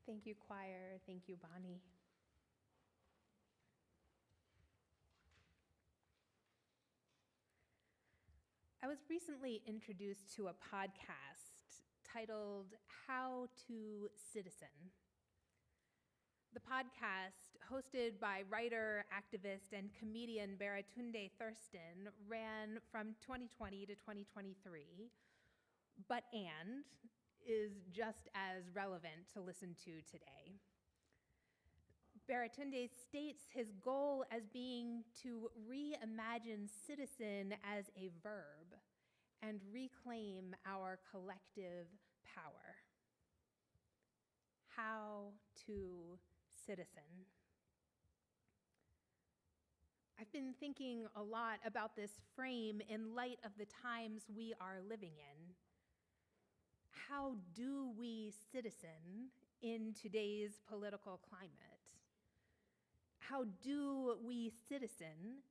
Thank you, choir. Thank you, Bonnie. I was recently introduced to a podcast titled How to Citizen. The podcast, hosted by writer, activist, and comedian Baratunde Thurston, ran from 2020 to 2023, and is just as relevant to listen to today. Baratunde states his goal as being to reimagine citizen as a verb and reclaim our collective power. How to citizen. I've been thinking a lot about this frame in light of the times we are living in. How do we citizen in today's political climate? How do we citizen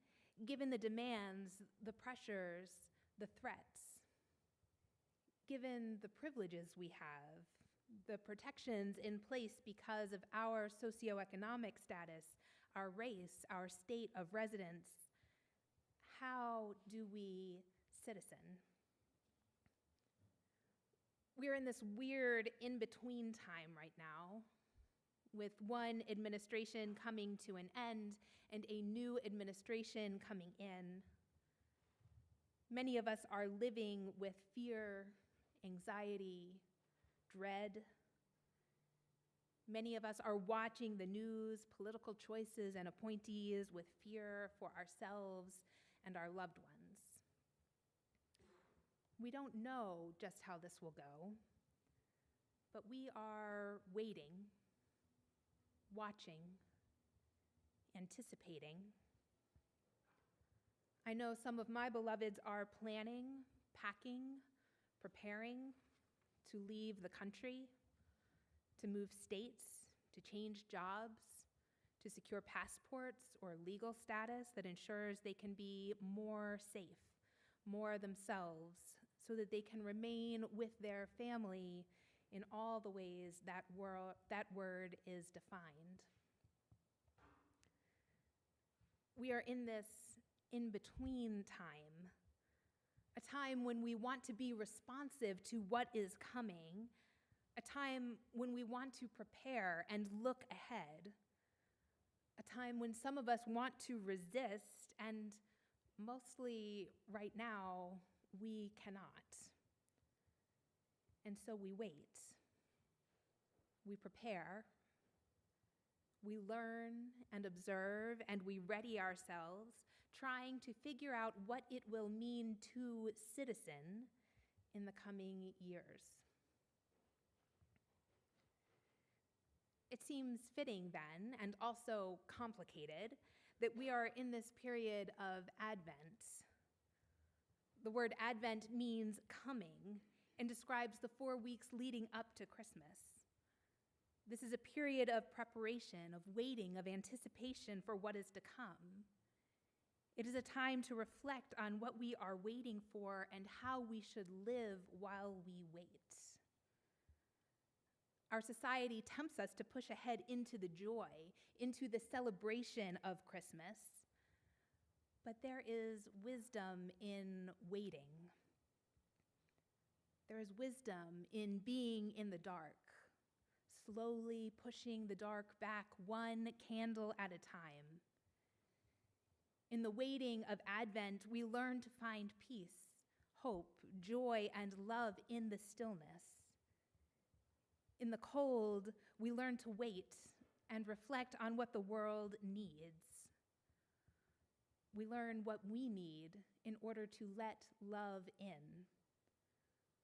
given the demands, the pressures, the threats? Given the privileges we have, the protections in place because of our socioeconomic status, our race, our state of residence, how do we citizen? We're in this weird in-between time right now, with one administration coming to an end and a new administration coming in. Many of us are living with fear, anxiety, dread. Many of us are watching the news, political choices, and appointees with fear for ourselves and our loved ones. We don't know just how this will go, but we are waiting, watching, anticipating. I know some of my beloveds are planning, packing, preparing to leave the country, to move states, to change jobs, to secure passports or legal status that ensures they can be more safe, more themselves, so that they can remain with their family in all the ways that word is defined. We are in this in-between time, a time when we want to be responsive to what is coming, a time when we want to prepare and look ahead, a time when some of us want to resist, and mostly right now, we cannot. And so we wait, we prepare, we learn and observe, and we ready ourselves, trying to figure out what it will mean to citizen in the coming years. It seems fitting then, and also complicated, that we are in this period of Advent. The word Advent means coming and describes the 4 weeks leading up to Christmas. This is a period of preparation, of waiting, of anticipation for what is to come. It is a time to reflect on what we are waiting for and how we should live while we wait. Our society tempts us to push ahead into the joy, into the celebration of Christmas. But there is wisdom in waiting. There is wisdom in being in the dark, slowly pushing the dark back one candle at a time. In the waiting of Advent, we learn to find peace, hope, joy, and love in the stillness. In the cold, we learn to wait and reflect on what the world needs. We learn what we need in order to let love in.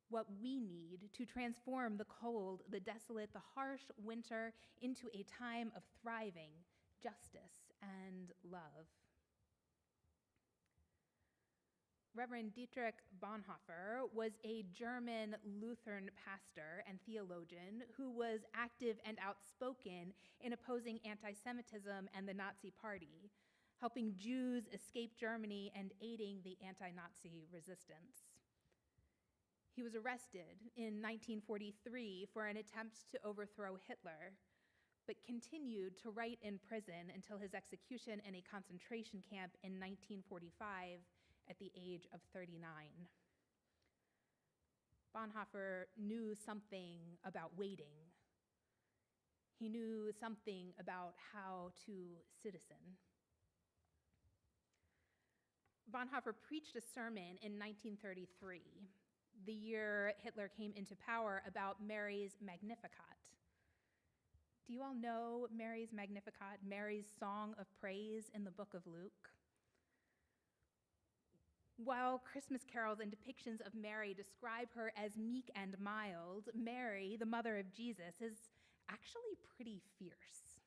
What we need to transform the cold, the desolate, the harsh winter into a time of thriving, justice, and love. Reverend Dietrich Bonhoeffer was a German Lutheran pastor and theologian who was active and outspoken in opposing anti-Semitism and the Nazi Party, helping Jews escape Germany and aiding the anti-Nazi resistance. He was arrested in 1943 for an attempt to overthrow Hitler, but continued to write in prison until his execution in a concentration camp in 1945 at the age of 39. Bonhoeffer knew something about waiting. He knew something about how to citizen. Bonhoeffer preached a sermon in 1933, the year Hitler came into power, about Mary's Magnificat. Do you all know Mary's Magnificat, Mary's song of praise in the book of Luke? While Christmas carols and depictions of Mary describe her as meek and mild, Mary, the mother of Jesus, is actually pretty fierce.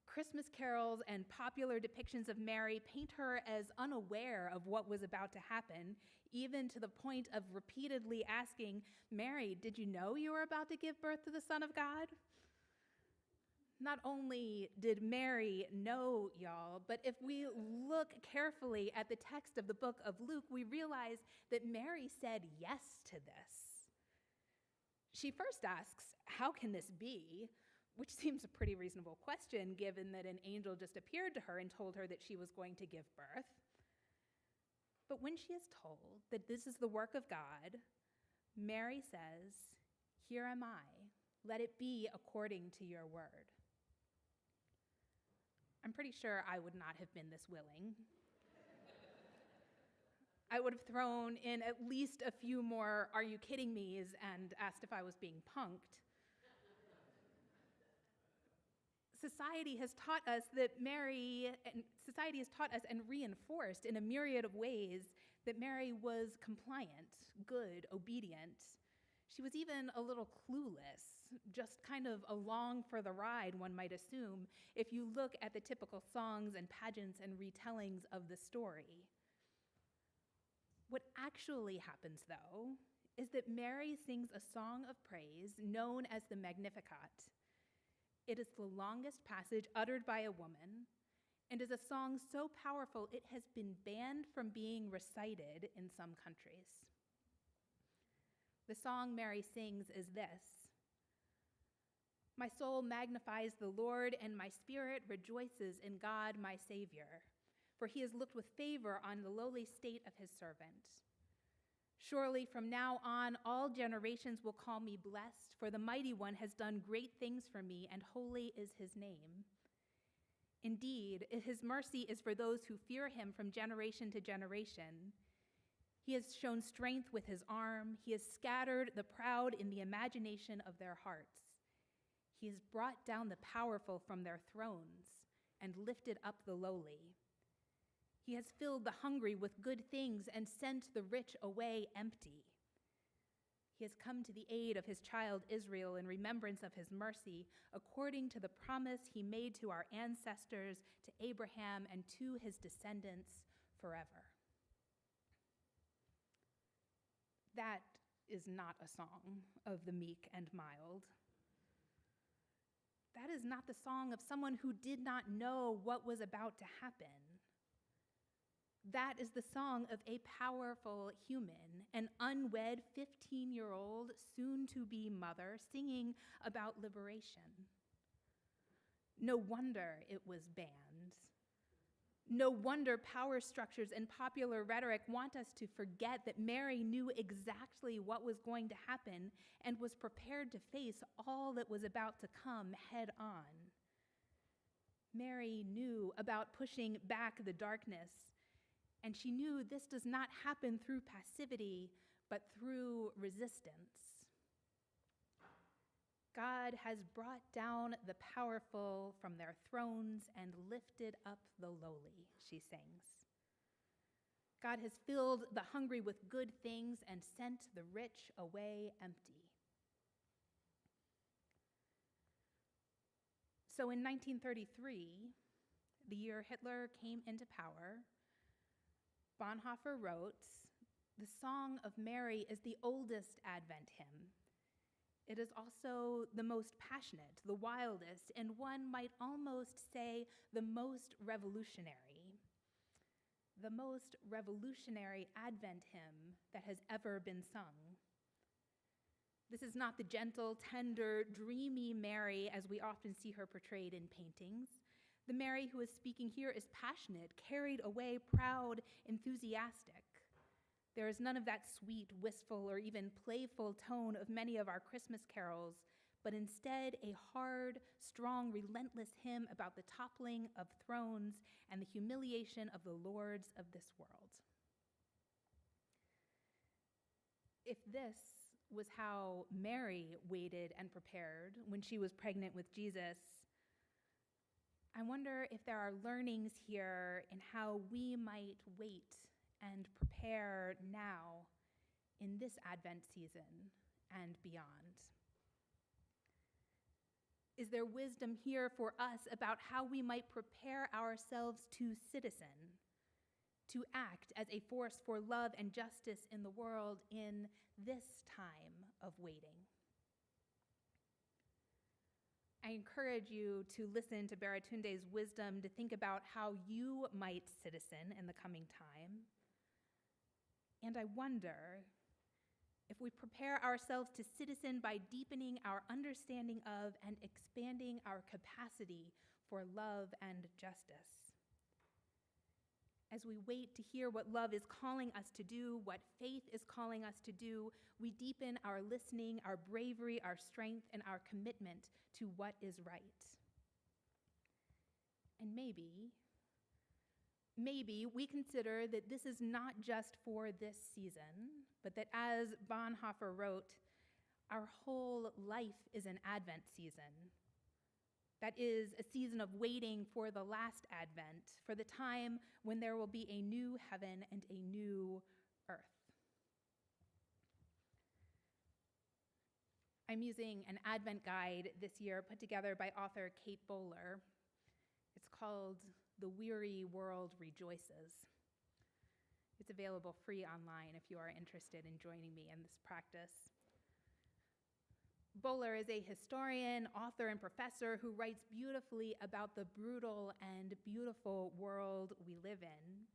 Christmas carols and popular depictions of Mary paint her as unaware of what was about to happen, even to the point of repeatedly asking, "Mary, did you know you were about to give birth to the Son of God?" Not only did Mary know, y'all, but if we look carefully at the text of the book of Luke, we realize that Mary said yes to this. She first asks, "How can this be?" which seems a pretty reasonable question given that an angel just appeared to her and told her that she was going to give birth. But when she is told that this is the work of God, Mary says, "Here am I. Let it be according to your word." I'm pretty sure I would not have been this willing. I would have thrown in at least a few more "are you kidding me's" and asked if I was being punked. Society has taught us and reinforced in a myriad of ways that Mary was compliant, good, obedient. She was even a little clueless, just kind of along for the ride, one might assume, if you look at the typical songs and pageants and retellings of the story. What actually happens, though, is that Mary sings a song of praise known as the Magnificat. It is the longest passage uttered by a woman, and is a song so powerful it has been banned from being recited in some countries. The song Mary sings is this: "My soul magnifies the Lord, and my spirit rejoices in God my Savior, for he has looked with favor on the lowly state of his servant. Surely from now on all generations will call me blessed, for the Mighty One has done great things for me, and holy is his name. Indeed, his mercy is for those who fear him from generation to generation. He has shown strength with his arm. He has scattered the proud in the imagination of their hearts. He has brought down the powerful from their thrones and lifted up the lowly. He has filled the hungry with good things and sent the rich away empty. He has come to the aid of his child Israel in remembrance of his mercy, according to the promise he made to our ancestors, to Abraham, and to his descendants forever." That is not a song of the meek and mild. That is not the song of someone who did not know what was about to happen. That is the song of a powerful human, an unwed 15-year-old soon-to-be mother singing about liberation. No wonder it was banned. No wonder power structures and popular rhetoric want us to forget that Mary knew exactly what was going to happen and was prepared to face all that was about to come head on. Mary knew about pushing back the darkness, and she knew this does not happen through passivity, but through resistance. God has brought down the powerful from their thrones and lifted up the lowly, she sings. God has filled the hungry with good things and sent the rich away empty. So in 1933, the year Hitler came into power, Bonhoeffer wrote, "The Song of Mary is the oldest Advent hymn. It is also the most passionate, the wildest, and one might almost say the most revolutionary. The most revolutionary Advent hymn that has ever been sung. This is not the gentle, tender, dreamy Mary as we often see her portrayed in paintings. The Mary who is speaking here is passionate, carried away, proud, enthusiastic. There is none of that sweet, wistful, or even playful tone of many of our Christmas carols, but instead a hard, strong, relentless hymn about the toppling of thrones and the humiliation of the lords of this world." If this was how Mary waited and prepared when she was pregnant with Jesus, I wonder if there are learnings here in how we might wait and prepare now in this Advent season and beyond. Is there wisdom here for us about how we might prepare ourselves to citizen, to act as a force for love and justice in the world in this time of waiting? I encourage you to listen to Baratunde's wisdom to think about how you might citizen in the coming time. And I wonder if we prepare ourselves to citizen by deepening our understanding of and expanding our capacity for love and justice. As we wait to hear what love is calling us to do, what faith is calling us to do, we deepen our listening, our bravery, our strength, and our commitment to what is right. And maybe we consider that this is not just for this season, but that, as Bonhoeffer wrote, our whole life is an Advent season. That is a season of waiting for the last Advent, for the time when there will be a new heaven and a new earth. I'm using an Advent guide this year put together by author Kate Bowler. It's called "The Weary World Rejoices." It's available free online if you are interested in joining me in this practice. Bowler is a historian, author, and professor who writes beautifully about the brutal and beautiful world we live in.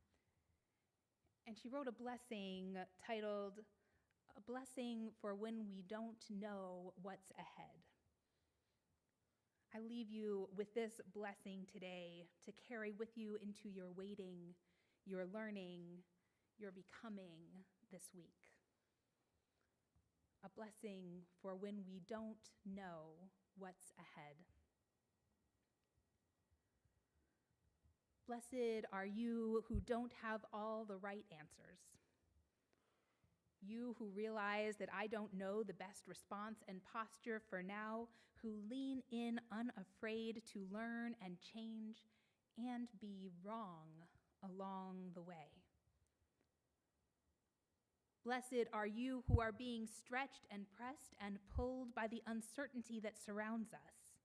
And she wrote a blessing titled, "A Blessing for When We Don't Know What's Ahead." I leave you with this blessing today to carry with you into your waiting, your learning, your becoming this week. A blessing for when we don't know what's ahead. Blessed are you who don't have all the right answers. You who realize that I don't know the best response and posture for now, who lean in unafraid to learn and change and be wrong along the way. Blessed are you who are being stretched and pressed and pulled by the uncertainty that surrounds us.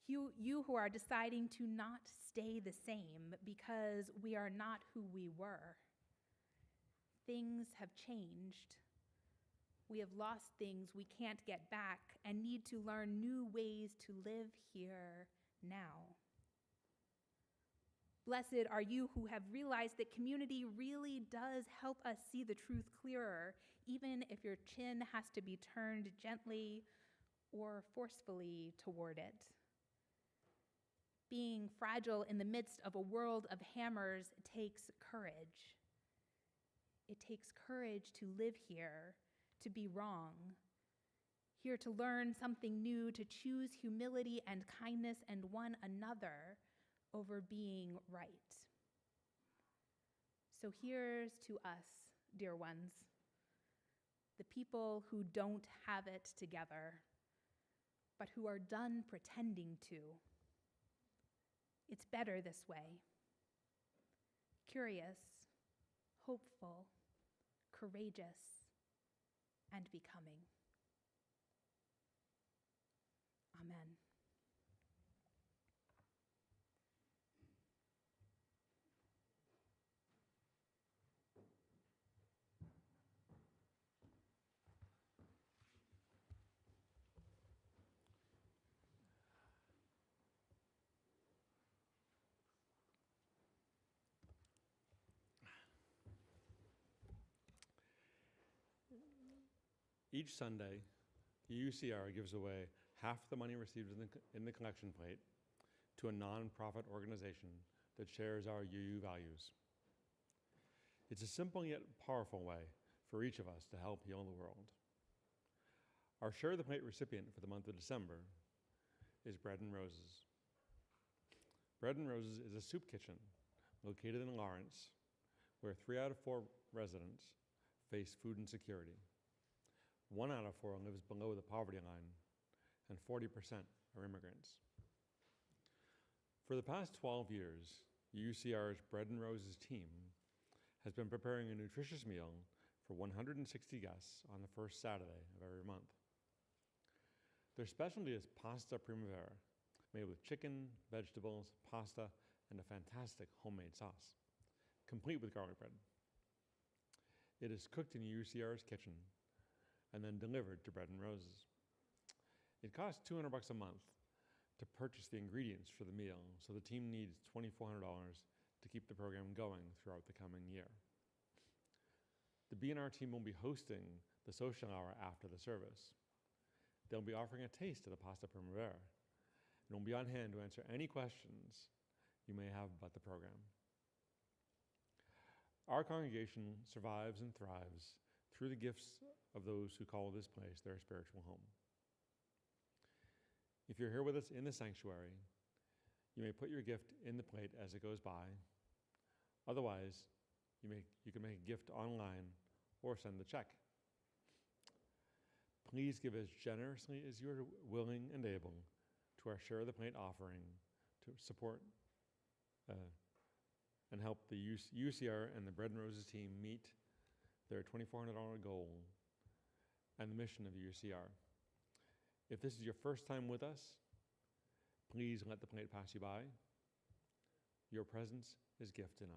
You who are deciding to not stay the same because we are not who we were. Things have changed. We have lost things we can't get back and need to learn new ways to live here now. Blessed are you who have realized that community really does help us see the truth clearer, even if your chin has to be turned gently or forcefully toward it. Being fragile in the midst of a world of hammers takes courage. It takes courage to live here, to be wrong, here to learn something new, to choose humility and kindness and one another over being right. So here's to us, dear ones, the people who don't have it together, but who are done pretending to. It's better this way. Curious, hopeful, courageous, and becoming. Amen. Each Sunday, UUCR gives away half the money received in the collection plate to a nonprofit organization that shares our UU values. It's a simple yet powerful way for each of us to help heal the world. Our Share the Plate recipient for the month of December is Bread and Roses. Bread and Roses is a soup kitchen located in Lawrence, where 3 out of 4 residents face food insecurity. 1 out of 4 lives below the poverty line, and 40% are immigrants. For the past 12 years, UUCR's Bread and Roses team has been preparing a nutritious meal for 160 guests on the first Saturday of every month. Their specialty is pasta primavera, made with chicken, vegetables, pasta, and a fantastic homemade sauce, complete with garlic bread. It is cooked in UUCR's kitchen and then delivered to Bread and Roses. It costs $200 a month to purchase the ingredients for the meal, so the team needs $2,400 to keep the program going throughout the coming year. The B&R team will be hosting the social hour after the service. They'll be offering a taste of the pasta primavera, and will be on hand to answer any questions you may have about the program. Our congregation survives and thrives through the gifts of those who call this place their spiritual home. If you're here with us in the sanctuary, you may put your gift in the plate as it goes by. Otherwise, you can make a gift online or send a check. Please give as generously as you're willing and able to our Share the Plate offering to support and help the UCR and the Bread and Roses team meet their $2,400 goal and the mission of UCR. If this is your first time with us, please let the plate pass you by. Your presence is gift enough.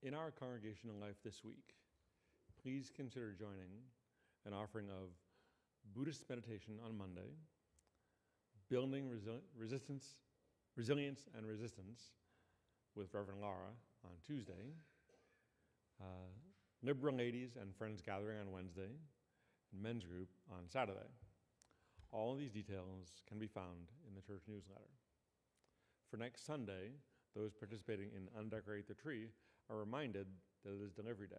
In our congregational life this week, please consider joining an offering of Buddhist meditation on Monday, building resilience and resistance with Reverend Laura on Tuesday, Liberal Ladies and Friends Gathering on Wednesday, and Men's Group on Saturday. All of these details can be found in the church newsletter. For next Sunday, those participating in Undecorate the Tree are reminded that it is Delivery Day.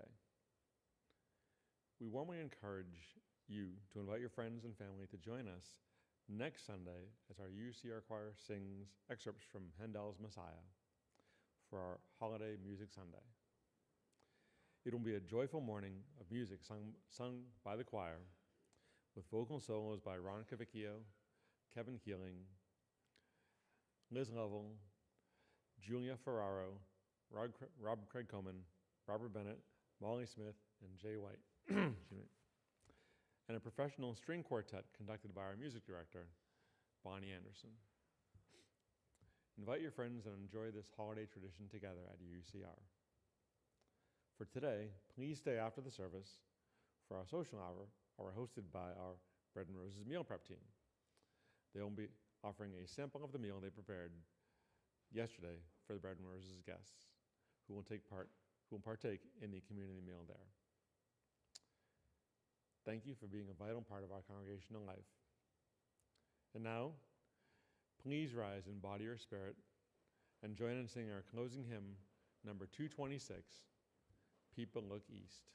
We warmly encourage you to invite your friends and family to join us next Sunday as our UUCR choir sings excerpts from Handel's Messiah for our Holiday Music Sunday. It will be a joyful morning of music sung by the choir with vocal solos by Ron Cavicchio, Kevin Keeling, Liz Lovell, Julia Ferraro, Rob Craig Coman, Robert Bennett, Molly Smith, and Jay White. And a professional string quartet conducted by our music director, Bonnie Anderson. Invite your friends and enjoy this holiday tradition together at UUCR. For today, please stay after the service for our social hour hosted by our Bread and Roses meal prep team. They will be offering a sample of the meal they prepared yesterday for the Bread and Roses guests who will partake in the community meal there. Thank you for being a vital part of our congregational life. And now, please rise in body or spirit and join in singing our closing hymn, number 226, People Look East.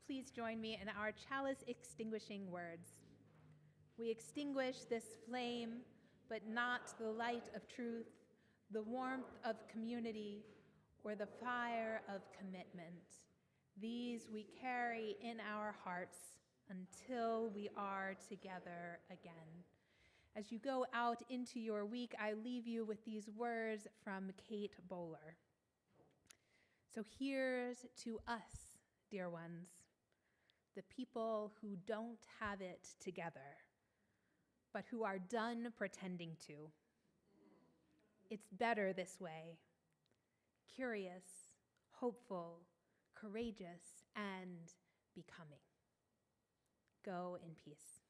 Please join me in our chalice extinguishing words. We extinguish this flame, but not the light of truth, the warmth of community, or the fire of commitment. These we carry in our hearts until we are together again. As you go out into your week, I leave you with these words from Kate Bowler. So here's to us, dear ones, the people who don't have it together, but who are done pretending to. It's better this way. Curious, hopeful, courageous, and becoming. Go in peace.